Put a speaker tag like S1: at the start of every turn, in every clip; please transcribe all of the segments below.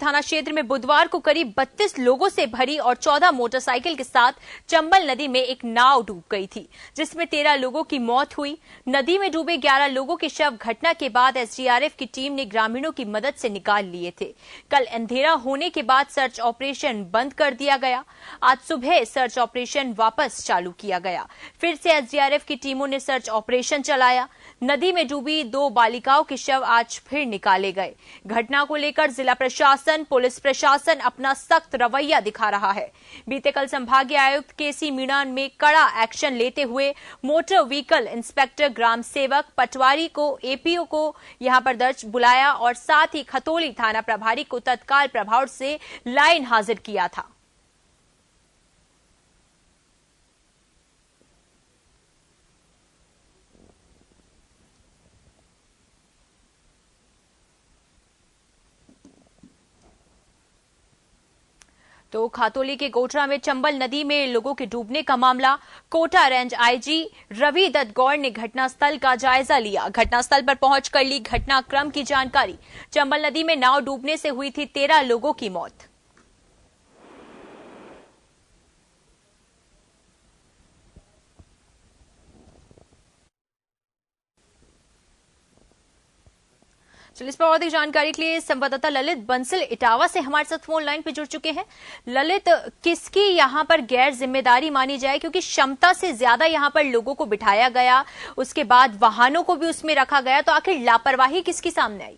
S1: थाना क्षेत्र में बुधवार को करीब 32 लोगों से भरी और 14 मोटरसाइकिल के साथ चंबल नदी में एक नाव डूब गई थी, जिसमें 13 लोगों की मौत हुई। नदी में डूबे 11 लोगों के शव घटना के बाद एसडीआरएफ की टीम ने ग्रामीणों की मदद से निकाल लिए थे। कल अंधेरा होने के बाद सर्च ऑपरेशन बंद कर दिया गया। आज सुबह सर्च ऑपरेशन वापस चालू किया गया। फिर से एसडीआरएफ की टीमों ने सर्च ऑपरेशन चलाया। नदी में डूबी 2 बालिकाओं के शव आज फिर निकाले गए। घटना को लेकर जिला प्रशासन, पुलिस प्रशासन अपना सख्त रवैया दिखा रहा है। बीते कल संभागीय आयुक्त केसी मीणा में कड़ा एक्शन लेते हुए मोटर व्हीकल इंस्पेक्टर, ग्राम सेवक पटवारी को, एपीओ को यहां पर दर्ज बुलाया और साथ ही खतौली थाना प्रभारी को तत्काल प्रभाव से लाइन हाजिर किया था। तो खातौली के कोटरा में चंबल नदी में लोगों के डूबने का मामला, कोटा रेंज आईजी रवि दत्त गौड़ ने घटनास्थल का जायजा लिया। घटनास्थल पर पहुंचकर ली घटनाक्रम की जानकारी। चंबल नदी में नाव डूबने से हुई थी 13 लोगों की मौत। चलिए, इस पर और अधिक जानकारी के लिए संवाददाता ललित बंसल इटावा से हमारे साथ फोन लाइन पे जुड़ चुके हैं। ललित, किसकी यहाँ पर गैर जिम्मेदारी मानी जाए, क्योंकि क्षमता से ज्यादा यहाँ पर लोगों को बिठाया गया, उसके बाद वाहनों को भी उसमें रखा गया, तो आखिर लापरवाही किसकी सामने आई?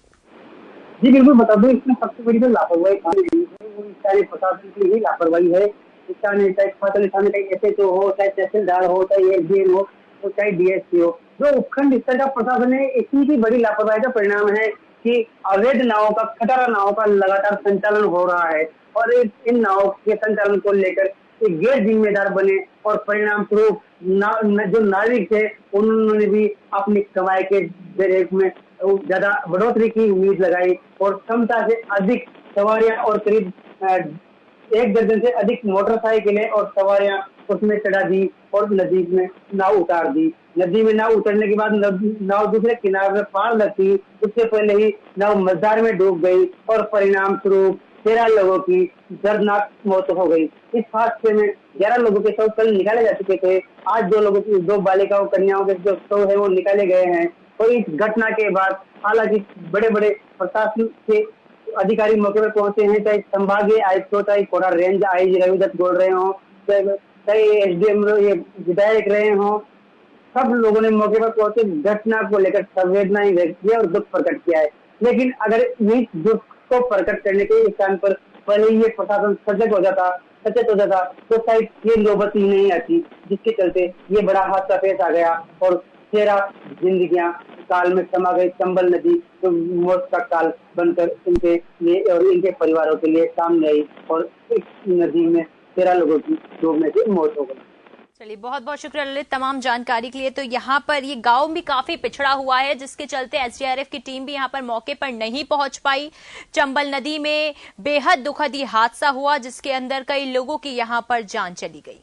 S2: जी बिल्कुल, बता दूं, इसमें सबसे बड़ी जो लापरवाही वो प्रशासन की ही लापरवाही है। चाहे खातौली थाने का एसएचओ हो, चाहे तहसीलदार हो, चाहे एसडीएम हो, चाहे डीएसपी हो, जो उपखंड स्तर का प्रशासन है, इतनी की बड़ी लापरवाही का परिणाम है कि अवैध नावों का, खटारा नावों का लगातार संचालन हो रहा है और इन नावों के संचालन को लेकर एक गैर जिम्मेदार बने और परिणाम स्वरूप जो नाविक थे उन्होंने भी अपनी कमाई के जरिए में ज्यादा बढ़ोतरी की उम्मीद लगाई और क्षमता से अधिक सवारियां और करीब 1 दर्जन से अधिक मोटरसाइकिलें और सवारियां उसमें चढ़ा दी और नदी में नाव उतार दी। नदी में नाव उतरने के बाद नाव दूसरे किनारे में पार लगती, उससे पहले ही नाव मझधार में डूब गई और परिणाम स्वरूप 13 लोगों की दर्दनाक मौत हो गई। इस हादसे में 11 लोगों के शव कल निकाले जा चुके थे। आज 2 बालिकाओं, कन्याओं के जो शव है वो निकाले गए हैं। और इस घटना के बाद हालांकि बड़े बड़े प्रशासन के अधिकारी मौके पर पहुंचे हैं, चाहे संभागीय आयुक्त हो, चाहे कोटा रेंज आईजी रवि दत्त बोल रहे हो, चाहे एसडीएम विधायक रहे हो, सब लोगों ने मौके पर पहुंचे घटना को लेकर संवेदनाएं व्यक्त किया और दुख प्रकट किया है। लेकिन अगर इस दुख को प्रकट करने के स्थान पर पहले ये प्रशासन सचेत हो जाता तो शायद ये नौबत ही नहीं आती, जिसके चलते ये बड़ा हादसा पेश आ गया और 13 जिंदगियां काल में समा गई। चंबल नदी तो मौत का काल बनकर इनके लिए और इनके परिवारों के लिए सामने आई और इस नदी में 13 लोगों की डूबने से मौत हो गई।
S1: चलिए, बहुत बहुत शुक्रिया ललित तमाम जानकारी के लिए। तो यहाँ पर ये गांव भी काफी पिछड़ा हुआ है, जिसके चलते एसडीआरएफ की टीम भी यहाँ पर मौके पर नहीं पहुंच पाई। चंबल नदी में बेहद दुखद हादसा हुआ, जिसके अंदर कई लोगों की यहाँ पर जान चली गई।